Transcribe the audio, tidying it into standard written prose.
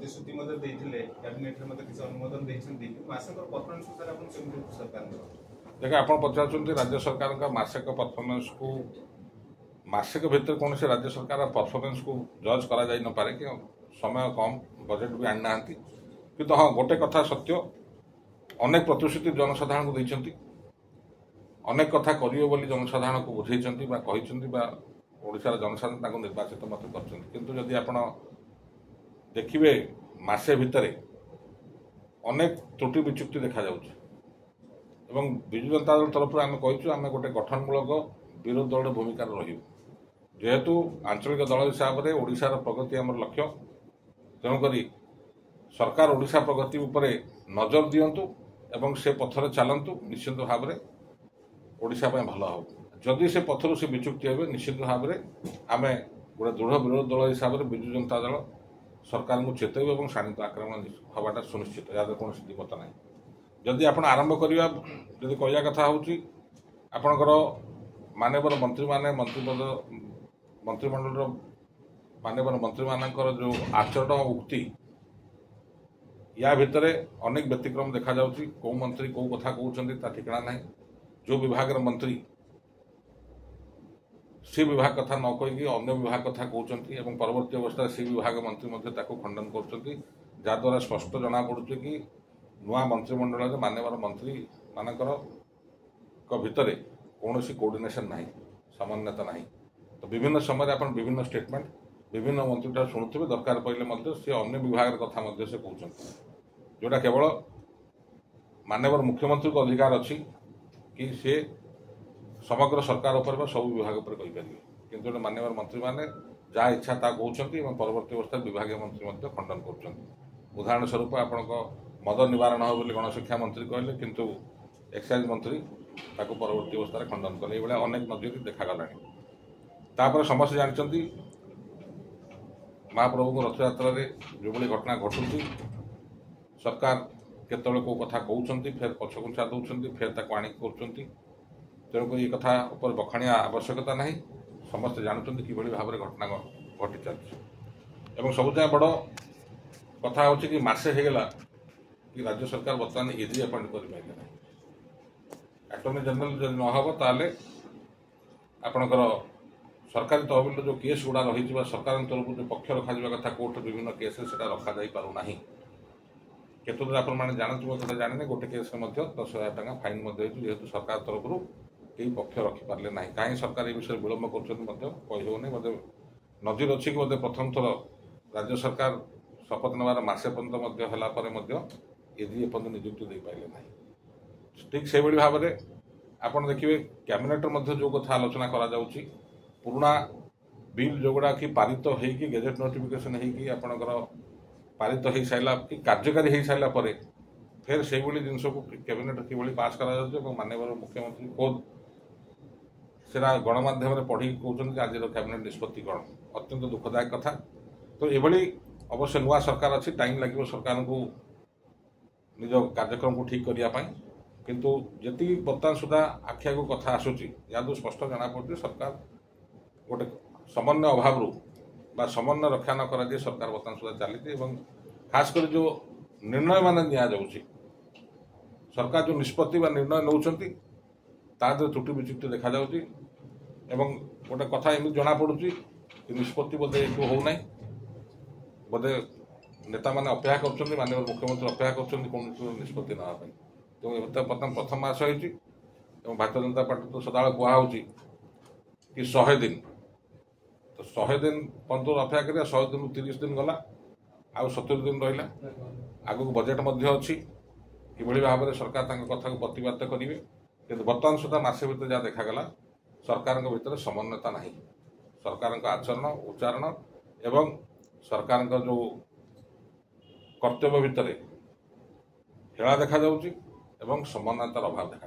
प्रतिश्रुति cabinet किसी अनुमोदन मासिक परफॉर्मेंस सरकार देखिए आप पचार राज्य सरकार का मासिक परफॉर्मेंस को मासिक भितर कौन से राज्य सरकार परफॉर्मेंस को जज करा जाई न पारे कि समय कम बजेट भी आनी ना कि हाँ गोटे कथा सत्य अनेक प्रतिश्रुति जनसाधारण को देइछंती अनेक कथा करियो बोली जनसाधारण को बुझेइछंती बा कहिछंती बा ओडिशार जनसाधारण ताको निर्वाचित मत करछंती किंतु जदि आपण देखिबे मासे भितरे अनेक त्रुटि विचुक्ति देखा जाउछ एवं विजु जनता दल तरफ आम कहीचु आम गोटे गठनमूलक विरोध दल भूमिका रही जेहेतु आंचलिक दल हिसाब से ओडिशार प्रगति आम लक्ष्य तेणुक सरकार ओडिशा प्रगति उपरे नजर दियंतु एवं से पथर चलतु निश्चित भाव में ओडिशा भल हो जदि से पथर से विचुक्ति हे निश्चित भाव में आम गोटे दृढ़ विरोध दल हिसाब से विजु जनता दल सरकार को चेतव और शाणित आक्रमण हवाटा सुनिश्चित या कौन दिमत ना जदि आप आरंभ करवा जदि कहवा कथा होपणकर मानवर मंत्री माने मंत्रिपद मंत्रिमंडल मानवर मंत्री मानकर जो आचरण उक्ति या भितर अनेक व्यतिक्रम देखा जाउची कौ मंत्री कौ कथा कहते ठिकाना ना जो विभाग मंत्री सी विभाग कथा न कहीकि अन्य विभाग कथा कहते परवर्ती अवस्था सी विभाग मंत्री खंडन करद्वारा स्पष्ट जना पड़ुଛି कि नुआ मंत्रिमंडल मानवर मंत्री मानकर भितर कौन कोऑर्डिनेशन ना समन्वयता ना तो विभिन्न समय आप विभिन्न स्टेटमेंट विभिन्न मंत्री शुणुवे दरकार पड़े सी अन्य विभाग कथा से कहते जोटा केवल मानवर मुख्यमंत्री को अधिकार अच्छी कि सी समग्र सरकार उपर सब विभाग उपर कहीपर किंतु मानवर मंत्री मैंने जहाँ इच्छा ता कहते परवर्ती अवस्था विभाग मंत्री खंडन कर उदाहरण स्वरूप आपण मद निवारण हो गणशिक्षा मंत्री कहले किंतु एक्साइज मंत्री ताको परवर्ती अवस्था खंडन कले ये अनेक नजर देखागला समस्त जानते महाप्रभु रथयात्रा जो घटना घटुची सरकार केतले को कथा कहते फेर पछघुंचा दौरान फेर ताको आणी कर तेणुक ये कथा ऊपर बखाणिया आवश्यकता ना समस्त जानते कि भाव में घटना घटी चलती सब जहाँ बड़ कथा हो कि मसे होगला कि राज्य सरकार बर्तमान एजी अपॉइंट कर अटर्नी जनरल जब नहब ताले आपणकर सरकारी तहबिल जो केस गुड़ा रही सरकार तरफ जो पक्ष रखा कथा कोर्ट विभिन्न केस रखा जा पारना केतुर आप जानते जाने गोटे केस 10,000 टका फाइन जेहेतु सरकार तरफ कई पक्ष रखिपारे ना कहीं सरकार ये विषय विलम्ब करनी नजर अच्छी कि प्रथम थर राज्य सरकार शपथ नवार मसे पर्यटन एजी एपर्यंत निजुक्ति दे पारे ना ठीक से भाव में आप देखिए कैबिनेट जो कथा आलोचना करा पुराणा बिल जोगुड़ा कि पारित हो गेजेट नोटिफिकेशन होकर पारित हो सारा कि कार्यकारी हो सारा फिर से जिनस को कैबिनेट कि पास कर मानवर मुख्यमंत्री खुद से गणमाध्यम पढ़ी कहते कि आज कैबिनेट निष्पत्ति कौन अत्यंत दुखदायक कथा तो ये अवश्य नुआ सरकार अच्छी टाइम लगे सरकार को निज कार्यक्रम को ठीक करने किंतु जी बर्तमान सुधा आखिया को कथा आसूची या स्पष्ट जना पड़े सरकार गोटे समन्वय अभाव समन्वय रक्षा न कर सरकार बर्तमान सुधा चली खास कर जो निर्णय मान नि सरकार जो निष्पत्ति निर्णय नौकरी त्रुटि विचुक्ति देखा गोटे कथा एमती जना पड़ुची कि निष्पत्ति बोधे होना बोधे नेता मैंने अपेक्षा कर माननीय मुख्यमंत्री अपेक्षा कर निष्पत्ति नापी तो बर्तमान प्रथम मास हो भारतीय जनता पार्टी तो सदा कहुँ कि 100 दिन तो 100 दिन पर्यटन अपेक्षा करिया 100 दिन 30 दिन गला आ 70 दिन रहा आग को बजेट अच्छी कि भाव में सरकार कथा को प्रतिबाद करेंगे कि बर्तमान सुधा मसे भर जहाँ देखागला सरकार भितर समन्वयता ना सरकार आचरण उच्चारण एवं सरकार जो कर्तव्य भितर हेला देखा समन्वयतार अभाव देखा।